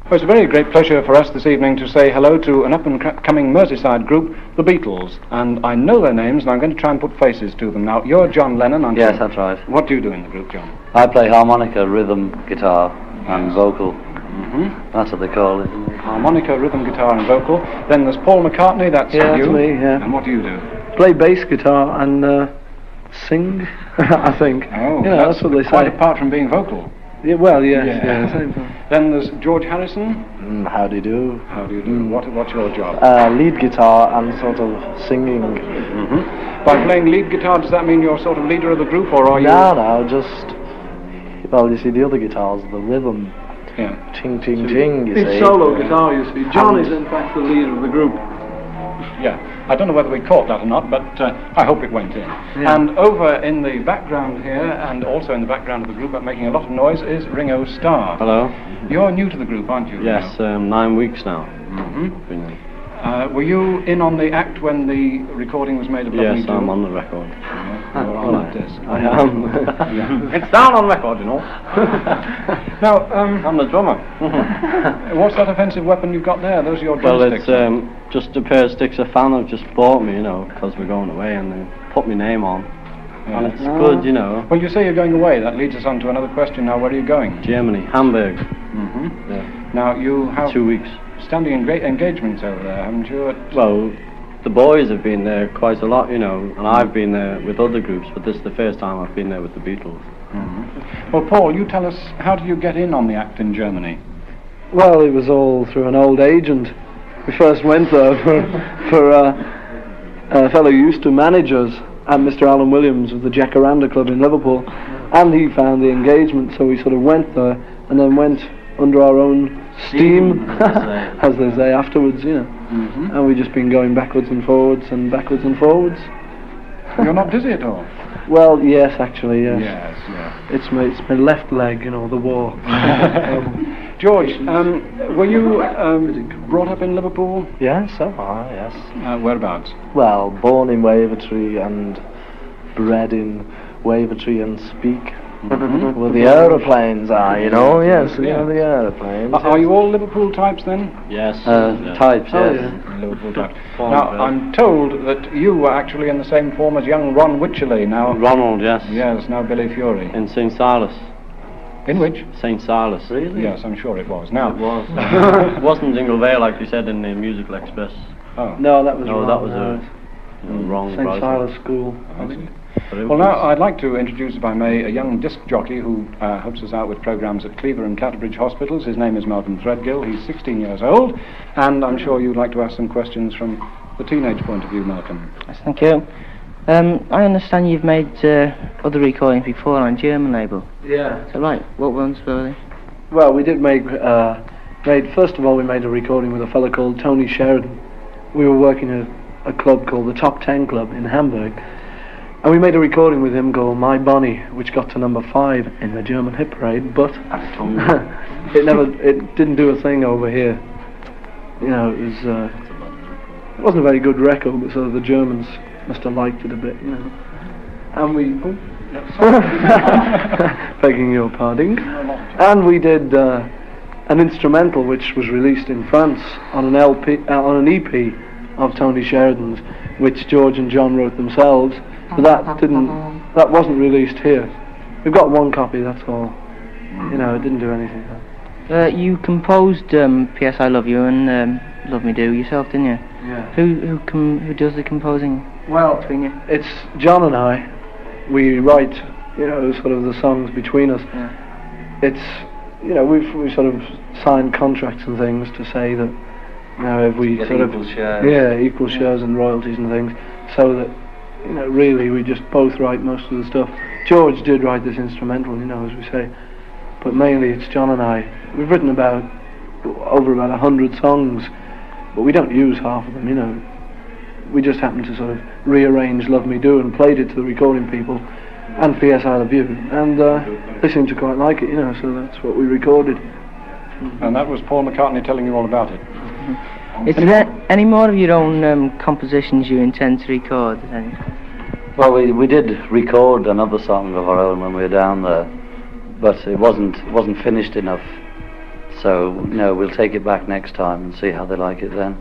Well, it's a very great pleasure for us this evening to say hello to an up-and-coming Merseyside group, the Beatles. And I know their names, and I'm going to try and put faces to them. Now, you're John Lennon, aren't you? Yes, that's right. What do you do in the group, John? I play harmonica, rhythm, guitar, and vocal. That's what they call it. Harmonica, rhythm, guitar, and vocal. Then there's Paul McCartney, that's you. That's me, yeah. And what do you do? Play bass guitar and sing, I think. Oh, that's what they say. Quite apart from being vocal. Yeah, well, yeah. Same thing. Then there's George Harrison. How do you do? How do you do? What's your job? Lead guitar and sort of singing. By playing lead guitar, does that mean you're sort of leader of the group, or are you... No, just... Well, you see, the other guitars, the rhythm. Yeah. Ching, ching, ching, you see. It's solo guitar, you see. John is, in fact, the leader of the group. Yeah. I don't know whether we caught that or not, but I hope it went in. Yeah. And over in the background here, and also in the background of the group, but making a lot of noise, is Ringo Starr. Hello. You're new to the group, aren't you? Yes, 9 weeks now. Were you in on the act when the recording was made of Love Me Yes, Do? I'm on the record. Yeah, you're on that disc. I am. Yeah. It's down on record, you know. Now, I'm the drummer. what's that offensive weapon you've got there? Those are your drumsticks? Well, it's just a pair of sticks a fan have just bought me, you know, because we're going away, and they put my name on. Yeah. And it's good, you know. Well, you say you're going away. That leads us on to another question now. Where are you going? Germany, Hamburg. Yeah. Now, you have... 2 weeks. Standing in great engagements over there, haven't you? Well, the boys have been there quite a lot, you know, and I've been there with other groups, but this is the first time I've been there with the Beatles. Well, Paul, you tell us, how did you get in on the act in Germany? Well, it was all through an old agent. We first went there for a fellow who used to manage us, and Mr. Alan Williams of the Jacaranda Club in Liverpool, and he found the engagement, so we sort of went there, and then went under our own steam, as they say, afterwards, you know. And we've just been going backwards and forwards and backwards and forwards. You're not dizzy at all? Well, yes, actually, yes. Yes, yeah. It's my left leg, you know, the war. George, were you brought up in Liverpool? Yes, so far, yes. Whereabouts? Well, born in Wavertree and bred in Wavertree and Speak. Well, the aeroplanes are, you know, yes, the aeroplanes. Are you all Liverpool types then? Yes. Types, Liverpool types. Now, I'm told that you were actually in the same form as young Ron Wycherley now. Ronald, yes. Yes, now Billy Fury. In St. Silas. In which? St. Silas. Really? Yes, I'm sure it was. Now, It was. It wasn't Jingle Vale like you said in the Musical Express. Oh. No, that was No, wrong. that was wrong. St. Silas School. Well, now I'd like to introduce, if I may, a young disc jockey who helps us out with programmes at Cleaver and Catterbridge hospitals. His name is Malcolm Threadgill. He's 16 years old, and I'm sure you'd like to ask some questions from the teenage point of view, Malcolm. Yes, thank you. I understand you've made other recordings before on a German label. Yeah. So, right, what ones were they? Well, we did first of all, we made a recording with a fellow called Tony Sheridan. We were working at a club called the Top 10 Club in Hamburg. And we made a recording with him called My Bonnie, which got to number 5 in the German hit parade, but it didn't do a thing over here. You know, it wasn't a very good record, but sort of the Germans must have liked it a bit, you know. And we, begging your pardon, and we did an instrumental which was released in France on an on an EP of Tony Sheridan's, which George and John wrote themselves. But that wasn't released here. We've got one copy, that's all. You know, it didn't do anything. You composed P.S. I Love You and Love Me Do yourself, didn't you? Yeah. Who does the composing? Well, between you? It's John and I. We write, you know, sort of the songs between us. Yeah. It's, you know, we've sort of signed contracts and things to say that, you know, if we sort of equal shares and royalties and things, so that, you know, really we just both write most of the stuff. George did write this instrumental, you know, as we say, but mainly it's John and I. We've written over about 100 songs, but we don't use half of them, you know. We just happened to sort of rearrange Love Me Do and played it to the recording people, and P.S. I Love You, and they seemed to quite like it, you know, so that's what we recorded. And that was Paul McCartney telling you all about it. Is there any more of your own compositions you intend to record? Well, we did record another song of our own when we were down there, but it wasn't finished enough. So, no, we'll take it back next time and see how they like it then.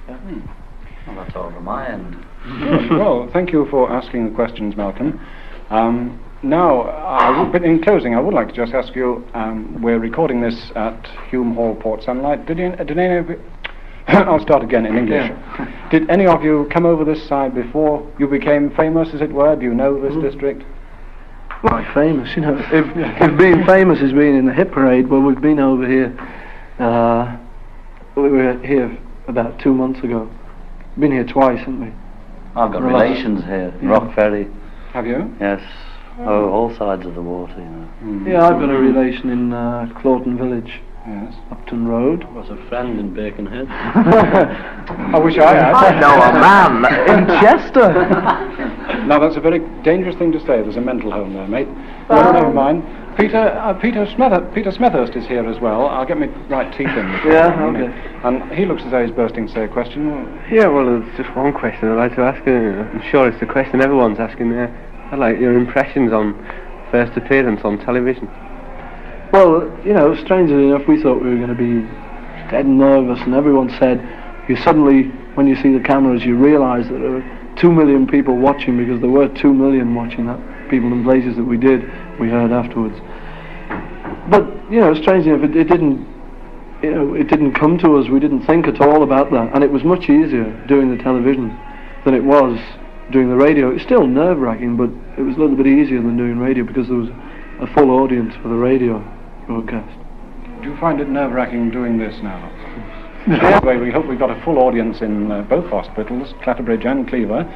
Well, that's all on my end. Good. Well, thank you for asking the questions, Malcolm. Now, but in closing, I would like to just ask you, we're recording this at Hume Hall, Port Sunlight. Did any of you... I'll start again in English. Yeah. Did any of you come over this side before you became famous, as it were? Do you know this district? Well, famous, you know. If being famous is being in the hit parade, well, we've been over here. We were here about 2 months ago. Been here twice, haven't we? I've got relations here, Rock Ferry. Have you? Yes. Oh, all sides of the water, you know. Mm. Yeah, I've got a relation in Clawton Village. Yes. Upton Road. I was a friend in Birkenhead. I wish I had. I know a man in Chester. Now that's a very dangerous thing to say. There's a mental home there, mate. Well, never mind. Peter Smethurst is here as well. I'll get my right teeth in. Yeah, okay. And he looks as though he's bursting to say a question. Yeah, well, it's just one question I'd like to ask. I'm sure it's the question everyone's asking. I'd like your impressions on first appearance on television. Well, you know, strangely enough, we thought we were going to be dead nervous, and everyone said, you suddenly, when you see the cameras, you realise that there were 2 million people watching, because there were 2 million watching that, people in places that we heard afterwards. But, you know, strangely enough, it didn't come to us. We didn't think at all about that, and it was much easier doing the television than it was doing the radio. It's still nerve-wracking, but it was a little bit easier than doing radio, because there was a full audience for the radio broadcast. Do you find it nerve-wracking doing this now? Anyway, we hope we've got a full audience in both hospitals, Clatterbridge and Cleaver.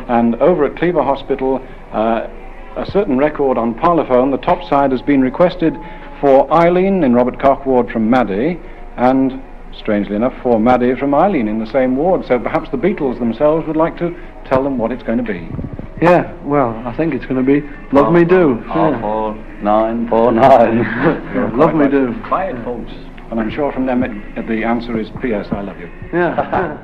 And over at Cleaver Hospital, a certain record on parlophone, the top side has been requested for Eileen in Robert Koch ward from Maddie, and strangely enough for Maddie from Eileen in the same ward. So perhaps the Beatles themselves would like to tell them what it's going to be. Yeah, well, I think it's going to be Love Me Do. 94949. Love Me Do. Quiet, folks. And I'm sure from them the answer is P.S. I love you. Yeah.